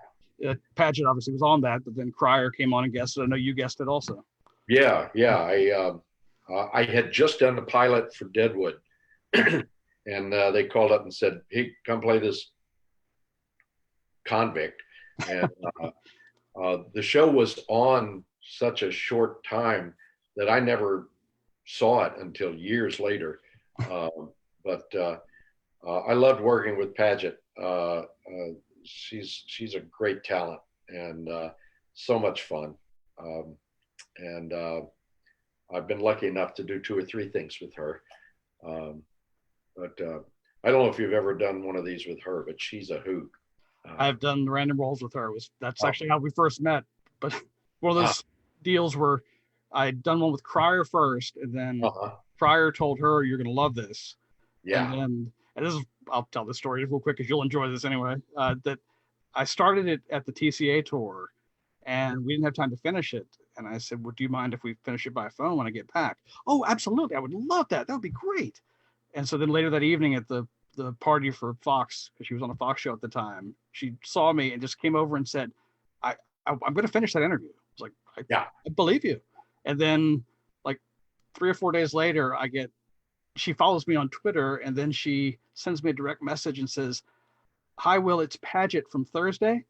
Paget obviously was on that, but then Cryer came on and guested. I know you guessed it also. yeah, yeah. I had just done the pilot for Deadwood, and they called up and said, "Hey, come play this convict." And the show was on such a short time that I never saw it until years later. But I loved working with Paget. She's a great talent and so much fun. And I've been lucky enough to do 2 or 3 things with her. But I don't know if you've ever done one of these with her, but she's a hoot. I've done random roles with her. That's actually how we first met. But one of those deals where I'd done one with Cryer first, and then Cryer told her, "You're going to love this." Yeah. And this is, I'll tell this story real quick because you'll enjoy this anyway. That I started it at the TCA tour, and we didn't have time to finish it. And I said, "Well, do you mind if we finish it by phone when I get back?" "Oh, absolutely! I would love that. That would be great." And so then later that evening at the party for Fox, because she was on a Fox show at the time, she saw me and just came over and said, I'm going to finish that interview." I was like, I believe you. And then like 3 or 4 days later, she follows me on Twitter, and then she sends me a direct message and says, "Hi, Will, it's Paget from Thursday.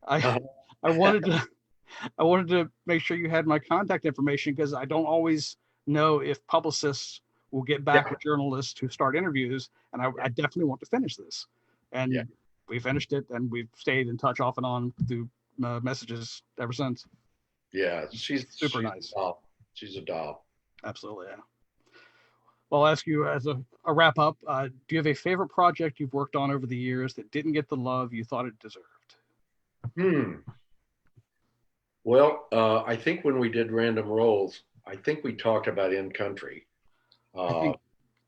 I wanted to make sure you had my contact information because I don't always know if publicists will get back with journalists who start interviews, and I definitely want to finish this." And we finished it, and we've stayed in touch off and on through messages ever since. Yeah, she's nice. She's a doll. Absolutely, yeah. Well, I'll ask you as a wrap up, do you have a favorite project you've worked on over the years that didn't get the love you thought it deserved? Well, I think when we did Random Rolls, I think we talked about In Country.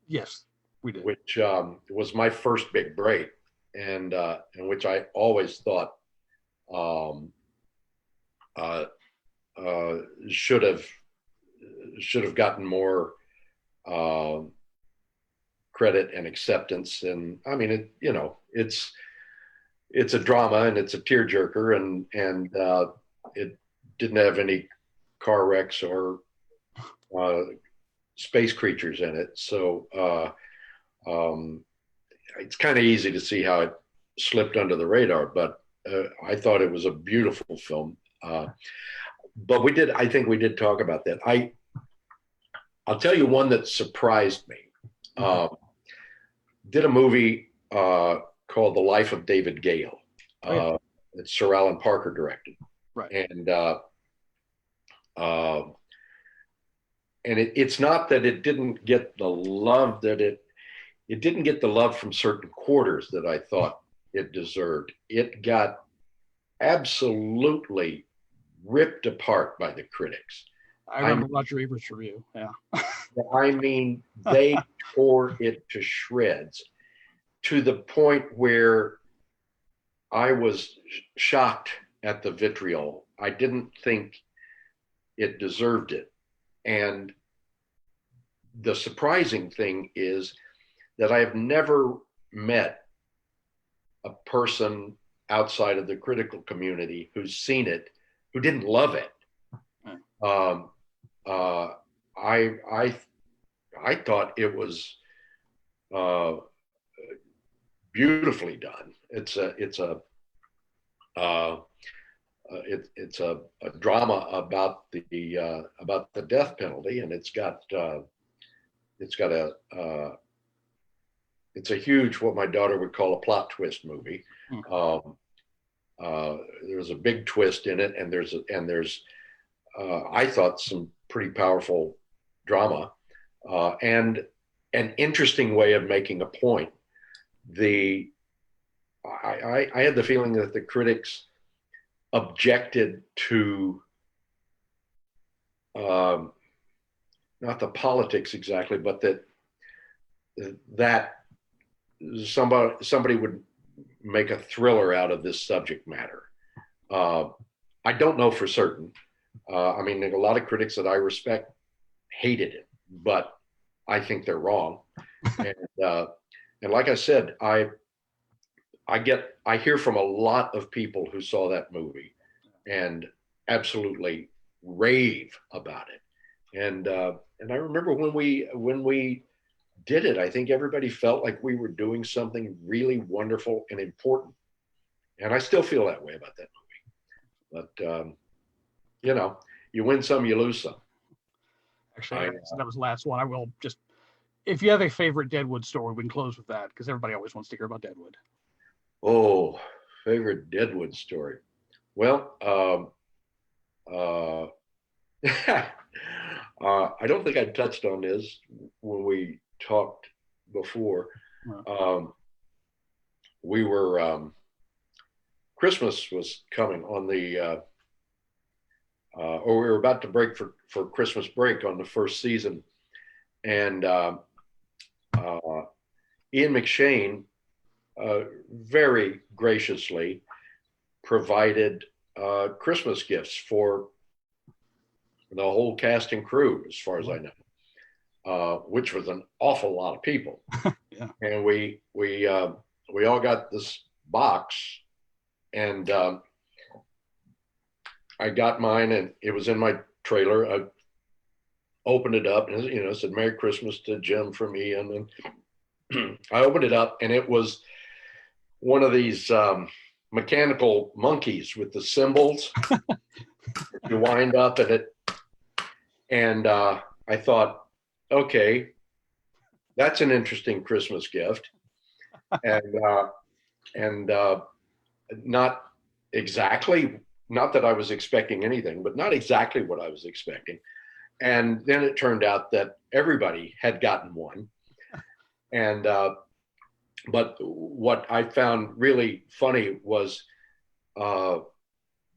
Yes, we did. Which was my first big break, and which I always thought should have gotten more credit and acceptance. And I mean, it's a drama and it's a tearjerker, and it didn't have any car wrecks or space creatures in it, so it's kind of easy to see how it slipped under the radar. But I thought it was a beautiful film. But I think we did talk about that. I'll tell you one that surprised me. Did a movie called The Life of David Gale. That Sir Alan Parker directed. Right. And it's not that it didn't get the love that it didn't get the love from certain quarters that I thought it deserved. It got absolutely ripped apart by the critics. I remember Roger Ebert's review. Yeah. I mean, they tore it to shreds to the point where I was shocked at the vitriol. I didn't think it deserved it. And the surprising thing is that I have never met a person outside of the critical community who's seen it, who didn't love it. Um, I thought it was uh, beautifully done. It's a drama about the death penalty, and it's got it's a huge, what my daughter would call a plot twist movie. There's a big twist in it, and there's I thought some pretty powerful drama, and an interesting way of making a point. I had the feeling that the critics objected to not the politics exactly, but that somebody would make a thriller out of this subject matter. I don't know for certain. I mean, a lot of critics that I respect hated it, but I think they're wrong. And like I said, I hear from a lot of people who saw that movie and absolutely rave about it. And I remember when we did it, I think everybody felt like we were doing something really wonderful and important. And I still feel that way about that movie. But you win some, you lose some. Actually, that was the last one. I will just, if you have a favorite Deadwood story, we can close with that, because everybody always wants to hear about Deadwood. Oh, favorite Deadwood story. Well, I don't think I touched on this when we talked before. We were Christmas was coming on the or we were about to break for Christmas break on the first season, and Ian McShane very graciously provided Christmas gifts for the whole cast and crew, as far as I know, which was an awful lot of people. Yeah. And we all got this box, and I got mine, and it was in my trailer. I opened it up, and it said "Merry Christmas to Jim from Ian," and I opened it up, and it was one of these mechanical monkeys with the cymbals. You wind up at it, and I thought, okay, that's an interesting Christmas gift, and not exactly, not that I was expecting anything, but not exactly what I was expecting. And then it turned out that everybody had gotten one, and but what I found really funny was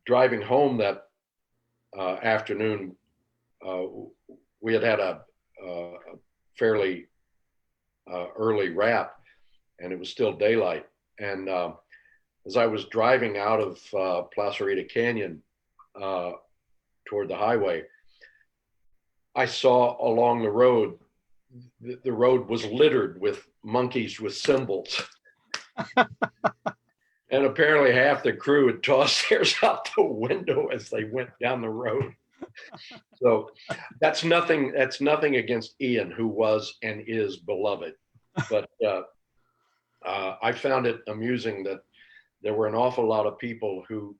driving home that afternoon. We had a fairly early wrap, and it was still daylight. And as I was driving out of Placerita Canyon toward the highway, I saw along the road, the road was littered with monkeys with cymbals. And apparently half the crew had tossed theirs out the window as they went down the road. So that's nothing against Ian, who was and is beloved. But I found it amusing that there were an awful lot of people who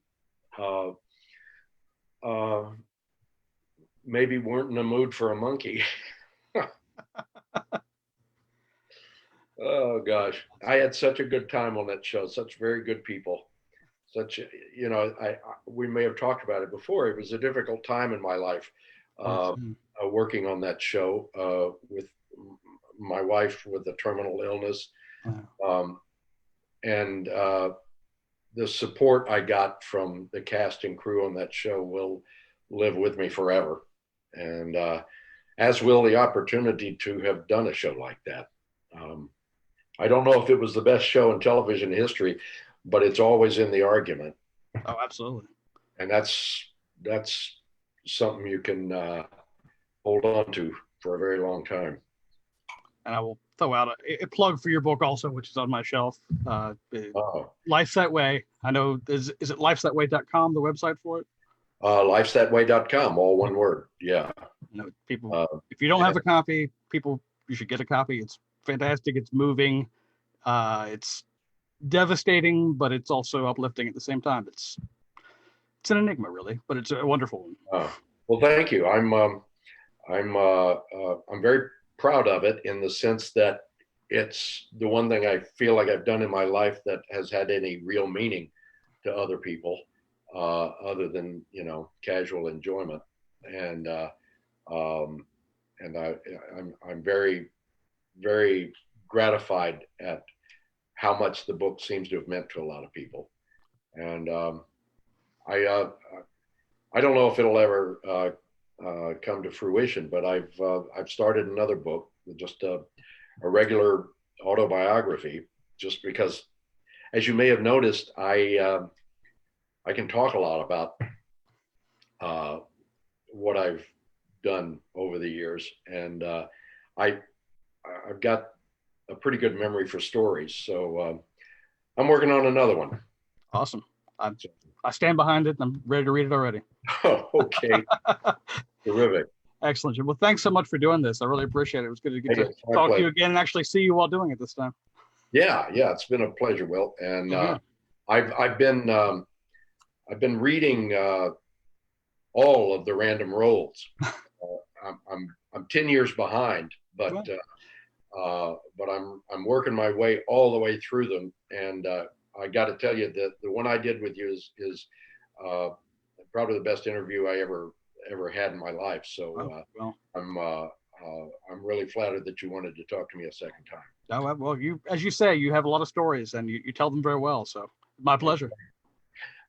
maybe weren't in the mood for a monkey. Oh gosh, I had such a good time on that show. Such very good people. We may have talked about it before. It was a difficult time in my life, working on that show with my wife with a terminal illness, and the support I got from the cast and crew on that show will live with me forever, and as will the opportunity to have done a show like that. I don't know if it was the best show in television history, but it's always in the argument. Oh, absolutely. And that's something you can hold on to for a very long time. And I will throw out a plug for your book also, which is on my shelf. Oh, Life's That Way. I know, is it lifesthatway.com, the website for it? lifesthatway.com, all one word. Yeah. You know, people, if you don't have a copy, you should get a copy. It's fantastic. It's moving. It's devastating, but it's also uplifting at the same time. It's an enigma, really, but it's a wonderful one. Well, thank you. I'm very proud of it in the sense that it's the one thing I feel like I've done in my life that has had any real meaning to other people, other than, you know, casual enjoyment. And I'm very, very gratified at how much the book seems to have meant to a lot of people. And I don't know if it'll ever come to fruition, but I've started another book, just a regular autobiography, just because, as you may have noticed, I can talk a lot about what I've done over the years, and I've got a pretty good memory for stories, so I'm working on another one. Awesome. I stand behind it, and I'm ready to read it already. Oh, okay. Terrific. Excellent, Jim. Well, thanks so much for doing this. I really appreciate it. It was good to get to talk to you again and actually see you while doing it this time. Yeah, it's been a pleasure, Will. And I've been reading all of the random rolls. I'm 10 years behind, but I'm working my way all the way through them. And I got to tell you that the one I did with you is probably the best interview I ever had in my life. So I'm really flattered that you wanted to talk to me a second time. Oh, well, as you say, you have a lot of stories and you tell them very well. So my pleasure.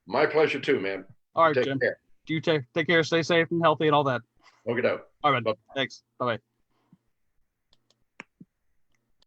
My pleasure too, man. All right, Jim. Care. You take care, stay safe and healthy and all that. Okay, all right, thanks. Bye-bye.